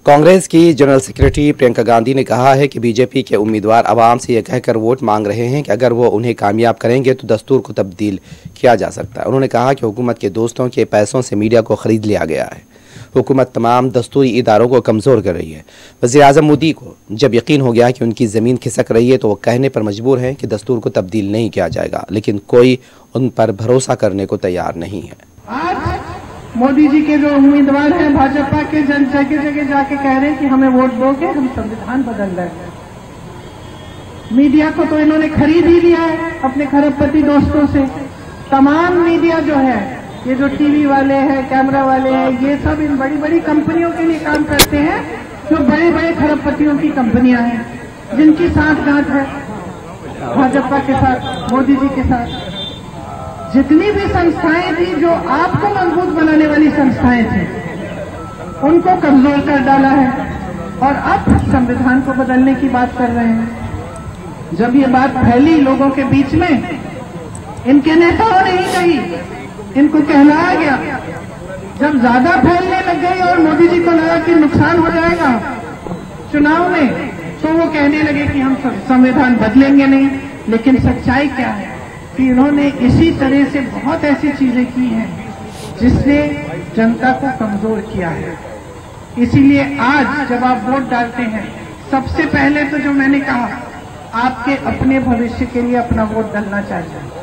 कांग्रेस की general secretary Priyanka Gandhi ने कहा है कि बीजेपी के उम्मीदवार आवाम से यह कहकर वोट मांग रहे हैं कि अगर वो उन्हें कामयाब करेंगे तो दस्तूर को तब्दील किया जा सकता है। उन्होंने कहा कि हुकूमत के दोस्तों के पैसों से मीडिया को खरीद लिया गया है। हुकूमत तमाम दस्तूरी इदारों को कमज़ोर कर रही है। वज़ीर-ए-आज़म मोदी को जब यकीन हो गया कि उनकी ज़मीन खिसक रही है तो वो कहने पर मजबूर हैं कि दस्तूर को तब्दील नहीं किया जाएगा, लेकिन कोई उन पर भरोसा करने को तैयार नहीं है। मोदी जी के जो उम्मीदवार हैं भाजपा के, जगह जगह जाके कह रहे हैं कि हमें वोट दोगे, हम संविधान बदल रहे हैं। मीडिया को तो इन्होंने खरीद ही लिया है अपने खरबपति दोस्तों से। तमाम मीडिया जो है, ये जो टीवी वाले हैं, कैमरा वाले हैं, ये सब इन बड़ी बड़ी कंपनियों के लिए काम करते हैं, जो बड़े बड़े खरबपतियों की कंपनियां हैं, जिनकी साठगांठ है भाजपा के साथ, मोदी जी के साथ। जितनी भी संस्थाएं थी जो आपको मजबूत बनाने वाली संस्थाएं थी, उनको कमजोर कर डाला है और अब संविधान को बदलने की बात कर रहे हैं। जब ये बात फैली लोगों के बीच में, इनके नेताओं ने ही कही, इनको कहलाया गया। जब ज्यादा फैलने लग गई और मोदी जी को लगा कि नुकसान हो जाएगा चुनाव में, तो वो कहने लगे कि हम संविधान बदलेंगे नहीं। लेकिन सच्चाई क्या है कि इन्होंने इसी तरह से बहुत ऐसी चीजें की हैं जिसने जनता को कमजोर किया है। इसीलिए आज जब आप वोट डालते हैं, सबसे पहले तो जो मैंने कहा, आपके अपने भविष्य के लिए अपना वोट डालना चाहिए।